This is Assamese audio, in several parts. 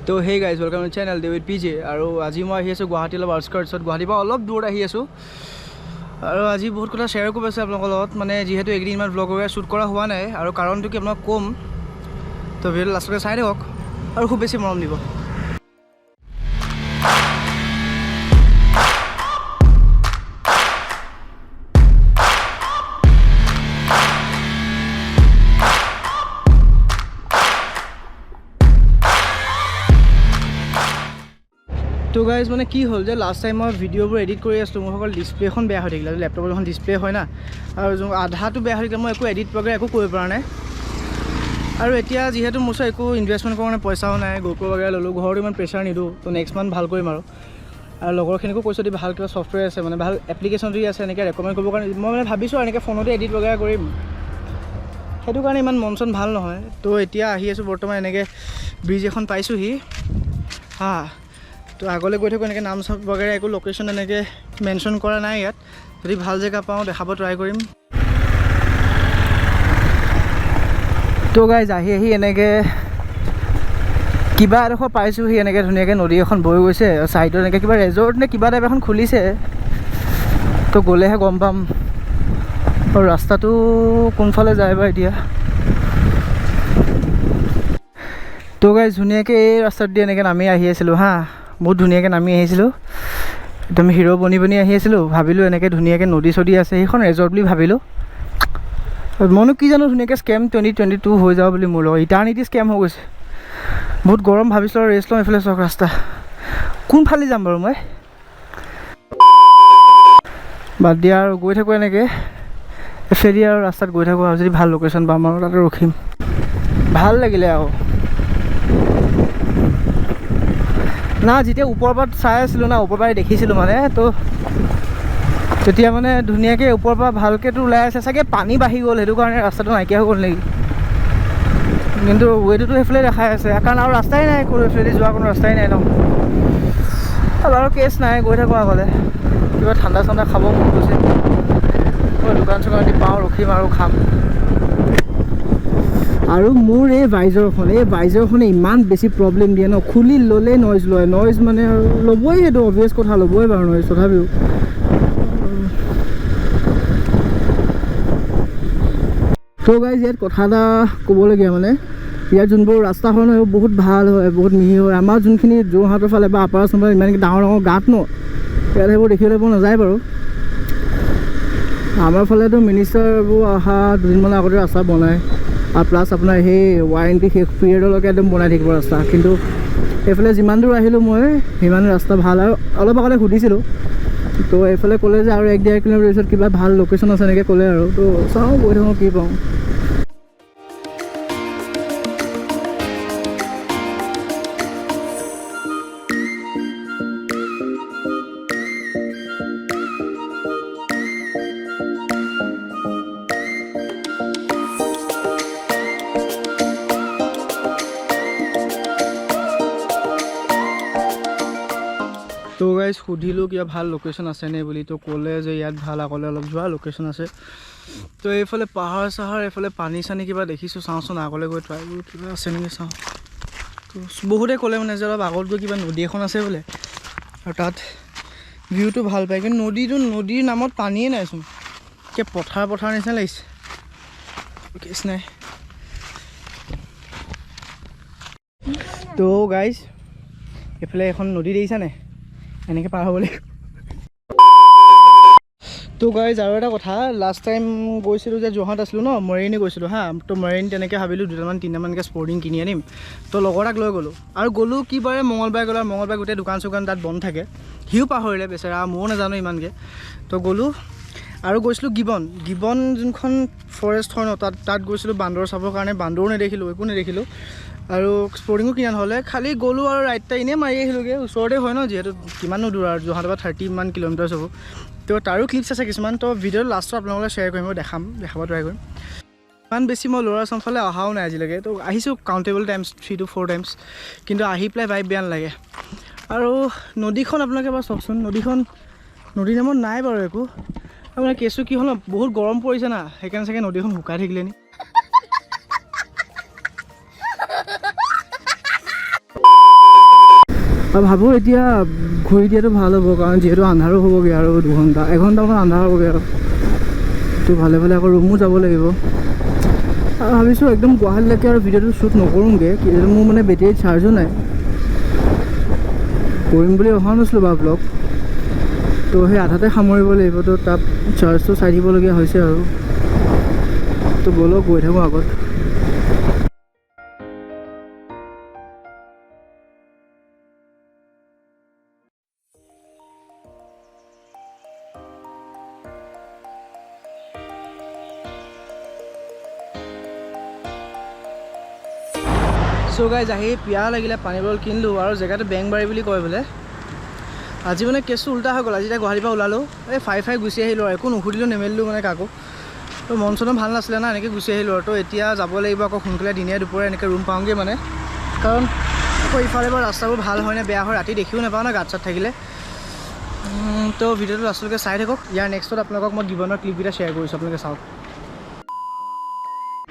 তো hey guys welcome to channel David P J আৰু আজি মই আহি আছোঁ গুৱাহাটী অলপ আউটস্কাৰ্টছত গুৱাহাটীৰ পৰা অলপ দূৰত আহি আছোঁ আৰু আজি বহুত কথা শ্বেয়াৰ কৰিব আছে আপোনালোকৰ লগত মানে যিহেতু এইকেইদিন ইমান ব্লগ वगैरह শ্বুট কৰা হোৱা নাই আৰু কাৰণটো কি আপোনাক ক'ম তো ভিডিঅ'টো লাষ্টলৈকে চাই থাকক আৰু খুব বেছি মৰম দিব তো গাইজ মানে কি হ'ল যে লাষ্ট টাইম মই ভিডিঅ'বোৰ এডিট কৰি আছিলোঁ মোৰ অকল ডিছপ্লেখন বেয়া হৈ থাকিলে লেপটপৰ এখন ডিছপ্লে হয় না আৰু আধাটো বেয়া হৈ থাকিলে মই একো এডিট वगैरह একো কৰিব পৰা নাই আৰু এতিয়া যিহেতু মোৰ ওচৰত একো ইনভেষ্টমেণ্ট কৰাৰ কাৰণে পইচাও নাই গোপ্ৰ वगैरह ল'লোঁ ঘৰত ইমান প্ৰেছাৰ নিদিওঁ তো নেক্সট মান্থ ভাল কৰিম আৰু লগৰখিনিকো কৈছোঁ যদি ভাল কিবা ছফ্টৱেৰ আছে মানে ভাল এপ্লিকেশ্যন যদি আছে এনেকৈ ৰেকমেণ্ড কৰিবৰ কাৰণে মই মানে ভাবিছোঁ আৰু এনেকৈ ফোনতে এডিট वगैरह কৰিম সেইটো কাৰণে ইমান মন চন ভাল নহয় তো এতিয়া আহি আছোঁ বৰ্তমান এনেকৈ ব্ৰিজ এখন পাইছোঁহি হা তো আগলৈ গৈ থাকোঁ এনেকৈ নাম চাম वगैरह একো লোকেশ্যন এনেকৈ মেনশ্যন কৰা নাই ইয়াত যদি ভাল জেগা পাওঁ দেখাব ট্ৰাই কৰিম তো গাইজ আহি এনেকৈ কিবা এডোখৰ পাইছোঁহি এনেকৈ ধুনীয়াকৈ নদী এখন বৈ গৈছে ছাইডত এনেকৈ কিবা ৰেজৰ্ট নে কিবা টাইপ এখন খুলিছে তো গ'লেহে গম পাম আৰু ৰাস্তাটো কোনফালে যায় বা এতিয়া তো গাইজ ধুনীয়াকৈ এই ৰাস্তাত দি এনেকৈ নামি আহি আছিলোঁ হা বহুত ধুনীয়াকৈ নামি আহিছিলোঁ একদম হিৰ' বনি আহি আছিলোঁ ভাবিলোঁ এনেকৈ ধুনীয়াকৈ নদী চদী আছে সেইখন ৰেজৰ্ট বুলি ভাবিলোঁ মইনো কি জানো ধুনীয়াকৈ স্কেম 2022 হৈ যাওঁ বুলি মোৰ লগত ইটাৰনিটি স্কেম হৈ গৈছে বহুত গৰম ভাবিছিলোঁ আৰু ৰেষ্ট লওঁ এইফালে চাওক ৰাস্তা কোনফালে যাম বাৰু মই বাদ দিয়া আৰু গৈ থাকোঁ এনেকৈ ফেৰি আৰু ৰাস্তাত গৈ থাকোঁ আৰু যদি ভাল লোকেশ্যন পাম আৰু তাতে ৰখিম ভাল লাগিলে আৰু না যেতিয়া ওপৰৰ পৰা চাই আছিলোঁ না ওপৰৰ পৰাই দেখিছিলোঁ মানে তো তেতিয়া মানে ধুনীয়াকৈ ওপৰৰ পৰা ভালকৈতো ওলাই আছে চাগে পানী বাঢ়ি গ'ল সেইটো কাৰণে ৰাস্তাটো নাইকিয়া হৈ গ'ল নেকি কিন্তু ৱেটোতো সেইফালে দেখাই আছে কাৰণ আৰু ৰাস্তাই নাই কোনো এইফালেদি যোৱা কোনো ৰাস্তাই নাই ন আৰু কেছ নাই গৈ থাকোঁ আগলৈ কিবা ঠাণ্ডা চাণ্ডা খাব মন গৈছে দোকান চোকান দি পাওঁ ৰখিম আৰু খাম আৰু মোৰ এই ভাইজৰখনে ইমান বেছি প্ৰব্লেম দিয়ে ন খুলি ল'লে নইজ লয় নইজ মানে আৰু ল'বই সেইটো অভিয়াছ কথা ল'বই বাৰু নইজ তথাপিও তো গাইজ ইয়াত কথা এটা ক'বলগীয়া মানে ইয়াত যোনবোৰ ৰাস্তা হয় ন সেইবোৰ বহুত ভাল হয় বহুত মিহি হয় আমাৰ যোনখিনি যোৰহাটৰ ফালে বা আপাৰ আছামৰ ফালে ইমানকৈ ডাঙৰ গাঁত ন ইয়াত সেইবোৰ দেখিবলৈ পোৱা নাযায় বাৰু আমাৰ ফালেতো মিনিষ্টাৰবোৰ অহা দুদিনমানৰ আগতে ৰাস্তা বনায় আৰু প্লাছ আপোনাৰ সেই ৱাৰেণ্টি শেষ পিৰিয়ডলৈকে একদম বনাই থাকিব ৰাস্তা কিন্তু এইফালে যিমান দূৰ আহিলোঁ মই সিমান ৰাস্তা ভাল আৰু অলপ আগতে সুধিছিলোঁ তো এইফালে ক'লে যে আৰু 1-1.5 কিলোমিটাৰ পিছত কিবা ভাল লোকেশ্যন আছে এনেকৈ ক'লে আৰু তো চাওঁ গৈ থাকোঁ কি পাওঁ তো গাইজ সুধিলোঁ কিবা ভাল লোকেশ্যন আছেনে বুলি তো ক'লে যে ইয়াত ভাল আগলৈ অলপ যোৱা লোকেশ্যন আছে তো এইফালে পাহাৰ চাহাৰ এইফালে পানী চানী কিবা দেখিছোঁ চাওঁচোন আগলৈ গৈ ট্ৰাই কৰোঁ কিবা আছে নেকি চাওঁ তো বহুতে ক'লে মানে যে অলপ আগত গৈ কিবা নদী এখন আছে বোলে আৰু তাত ভিউটো ভাল পায় কিন্তু নদীৰ নামত পানীয়ে নাইচোন কিয় পথাৰ নিচিনা লাগিছে কেছ নাই তো গাইজ এইফালে এখন নদী দেখিছানে এনেকৈ পাৰ হ'ব লাগিব তো গাইজ আৰু এটা কথা লাষ্ট টাইম গৈছিলোঁ যে যোৰহাট আছিলোঁ ন মৰিয়নি গৈছিলোঁ হা তো মৰিয়নি তেনেকৈ ভাবিলোঁ 2-3টামানকৈ স্পৰ্টিং কিনি আনিম তো লগৰ এটাক লৈ গ'লোঁ আৰু গ'লোঁ কি বাৰে মঙলবাৰে গ'লোঁ আৰু মঙলবাৰে গোটেই দোকান চোকান তাত বন্ধ থাকে সিও পাহৰিলে বেচেৰা ময়ো নাজানো ইমানকৈ তো গ'লোঁ আৰু গৈছিলোঁ গিবন যোনখন ফৰেষ্ট হয় ন তাত গৈছিলোঁ বান্দৰ চাবৰ কাৰণে বান্দৰো নেদেখিলোঁ একো নেদেখিলোঁ আৰু স্পৰ্টিঙো কিনা নহ'লে খালি গ'লোঁ আৰু ৰাইডটা এনেই মাৰি আহিলোঁগৈ ওচৰতে হয় ন যিহেতু কিমানো দূৰ আৰু যোৰহাটৰ পৰা 30 কিলোমিটাৰ হ'ব তো তাৰো ক্লিপছ আছে কিছুমান তো ভিডিঅ'ৰ লাষ্টত আপোনালোকে শ্বেয়াৰ কৰিম মই দেখাব ট্ৰাই কৰিম ইমান বেছি মই ল'ৰা চামফালে অহাও নাই আজিলৈকে তো আহিছোঁ কাউণ্টেবল টাইমছ 3 to 4 টাইমছ কিন্তু আহি পেলাই ভাইব বেয়া নালাগে আৰু নদীখন আপোনালোকে এবাৰ চাওকচোন নদীৰ নামত নাই বাৰু একো আপোনাৰ কেছটো কি হ'ল ন বহুত গৰম পৰিছে না সেইকাৰণে চাগে নদীখন শুকাই থাকিলে নি আৰু ভাবোঁ এতিয়া ঘূৰি দিয়াটো ভাল হ'ব, কাৰণ যিহেতু আন্ধাৰো হ'বগৈ আৰু 2 ঘণ্টা 1 ঘণ্টামান আন্ধাৰ হ'বগৈ আৰু তো ভালে ভালে আকৌ ৰুমো যাব লাগিব। আৰু ভাবিছোঁ একদম গুৱাহাটীলৈকে আৰু ভিডিঅ'টো শ্বুট নকৰোঁগৈ, কিন্তু মোৰ মানে বেটেৰী চাৰ্জো নাই। কৰিম বুলি অহা নাছিলোঁ বাৰু ব্লগ, তো সেই আধাতে সামৰিব লাগিব। তো তাত চাৰ্জটো চাই দিবলগীয়া হৈছে আৰু তো ব'লক গৈ থাকোঁ আগত। চ' গাইজ আহি পিয়াহ লাগিলে, পানী বটল কিনিলোঁ আৰু জেগাটো বেংবাৰী বুলি কয় বোলে। আজি মানে কেছটো উল্টা হৈ গ'ল। আজি এতিয়া গুৱাহাটীৰ পৰা ওলালোঁ, এই ফাই গুচি আহিলোঁ আৰু একো নুসুধিলোঁ নেমেলিলোঁ মানে কাকো। তো মন চনো ভাল নাছিলে না, এনেকৈ গুচি আহিলোঁ আৰু। তো এতিয়া যাব লাগিব আকৌ সোনকালে, দিনে দুপৰে এনেকৈ ৰুম পাওঁগৈ মানে, কাৰণ আকৌ ইফালে বাৰু ৰাস্তাবোৰ ভাল হয়নে বেয়া হয় ৰাতি দেখিও নাপাওঁ না গাঁত চাত থাকিলে। তো ভিডিঅ'টো আচলতে চাই থাকক। ইয়াৰ নেক্সটত আপোনালোকক মই গিবনৰ ক্লিপকেইটা শ্বেয়াৰ কৰিছোঁ, আপোনালোকে চাওক।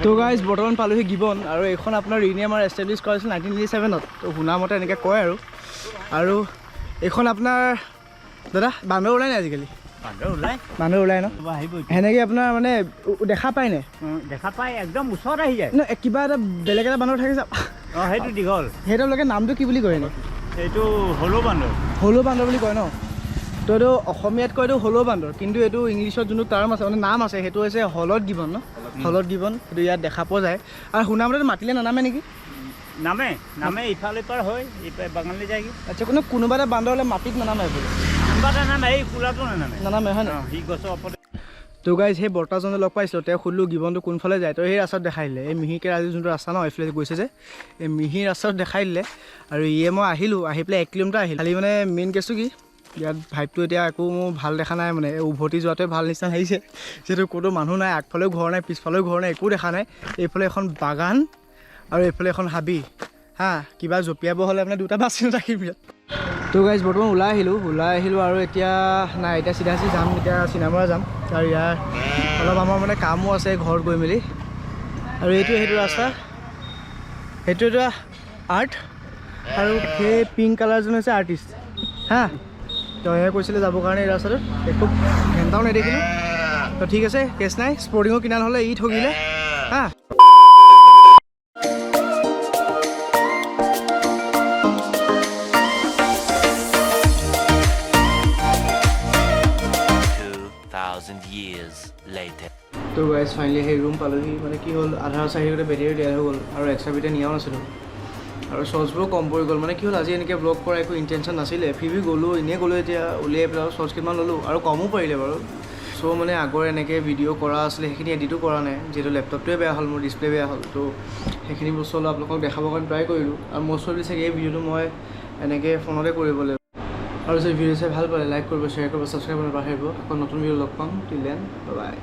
তো গাইজ বৰ্তমান পালোহি গিবন, আৰু এইখন আপোনাৰ ৰিনিয়ামাৰ এষ্টাব্লিছ কৰা হৈছিল 1987ত। তো শুনা মতে এনেকৈ কয় আৰু এইখন আপোনাৰ দাদা বান্দৰ ওলাই নাই আজিকালি? বান্দৰ ওলাই ন? সেনেকৈ আপোনাৰ মানে দেখা পায় নে? দেখা পায়, একদম ওচৰত আহি যায়। ন কিবা এটা বেলেগ এটা বান্দৰ থাকে যে, সেইটো দীঘল, সেইটোলৈকে নামটো কি বুলি কয় এনে? এইটো হলৌ বান্দৰ। হলৌ বান্দৰ বুলি কয় ন? তো এইটো অসমীয়াত কয় এইটো হলৌ বান্দৰ, কিন্তু এইটো ইংলিছত যোনটো টাৰ্ম আছে মানে নাম আছে সেইটো হৈছে হলদ গিবন ন? হলদ গিবন, সেইটো ইয়াত দেখা পোৱা যায়। আৰু শুনা মতে মাতিলে নানামে নেকি? নামে ইফালে পাৰ হয়, বাগানলৈ যায়গৈ। আচ্ছা, কোনোবা এটা বান্দৰ হ'লে মাটিত নানামে বোলে? কোনোবা এটা নামে, এই কোলাটো নানামে হয় নাই? সি গছৰ ওপৰত। তো গাইজ সেই বৰ্তাজনে লগ পাইছিলোঁ, তেওঁ সুধিলোঁ গিবনটো কোনফালে যায়। তো সেই ৰাস্তাত দেখাই দিলে, এই মিহিকে আজি যোনটো ৰাস্তা ন এইফালে গৈছে যে, এই মিহি ৰাস্তাত দেখাই দিলে। আৰু মই আহিলোঁ, আহি পেলাই 1 কিলোমিটাৰ আহিলোঁ। খালি মানে মেইন কেছটো কি, ইয়াত ভাইবটো এতিয়া একো মোৰ ভাল দেখা নাই মানে, উভতি যোৱাটোৱে ভাল নিচিনা লাগিছে। যিহেতু ক'তো মানুহ নাই, আগফালেও ঘৰ নাই, পিছফালেও ঘৰ নাই, একো দেখা নাই। এইফালে এখন বাগান আৰু এইফালে এখন হাবি হা, কিবা জঁপিয়াব হ'লে মানে দুটা বাছি নাথাকিম ইয়াত। তো গাইজ বৰ্তমান ওলাই আহিলোঁ আৰু এতিয়া নাই, এতিয়া চিধা যাম, এতিয়া চিনামৰা যাম। আৰু ইয়াৰ অলপ আমাৰ মানে কামো আছে ঘৰত গৈ মেলি। আৰু সেইটো ৰাস্তা, সেইটো এটা আৰ্ট, আৰু সেই পিংক কালাৰজন হৈছে আৰ্টিষ্ট হা। তো এয়া কৈছিলে যাবৰ কাৰণে এই ৰাস্তাটোত, একো ঘণ্টাও নেদেখিলোঁ। তো ঠিক আছে, কেছ নাই, স্পৰ্টিঙো কিনা নহ'লে ই ঠগিলে হা। তো গাইজ ফাইনেলি সেই ৰুম পালোহি। মানে কি হ'ল, আধাৰ চাহিদতে বেটেৰী দিয়া হৈ গ'ল আৰু এক্সট্ৰা বেটেৰী নিয়াও নাছিলোঁ, আৰু চৰ্চবোৰো কম পৰি গ'ল। মানে কি হ'ল, আজি এনেকৈ ব্লগ কৰা একো ইণ্টেনশ্যন নাছিলে, ফিবি গ'লোঁ এনেই গ'লোঁ, এতিয়া উলিয়াই পেলাই আৰু চৰ্চ কেইটামান ল'লোঁ, আৰু কমো পাৰিলে বাৰু। চ' মানে আগৰ এনেকৈ ভিডিঅ' কৰা আছিলে, সেইখিনি এডিটো কৰা নাই, যিহেতু লেপটপটোৱে বেয়া হ'ল, মোৰ ডিছপ্লে বেয়া হ'ল। তো সেইখিনি বস্তু অলপ আপোনালোকক দেখাবৰ কাৰণে ট্ৰাই কৰিলোঁ। আৰু মষ্ট অফলি চাগে এই ভিডিঅ'টো মই এনেকৈ ফোনতে কৰিব লাগিব। আৰু যদি ভিডিঅ' চাই ভাল পালে লাইক কৰিব, শ্বেয়াৰ কৰিব, ছাবস্ক্ৰাইব কৰিব নাপাহৰিব। আকৌ নতুন ভিডিঅ' লগ পাম, টিল দেন বাই বাই।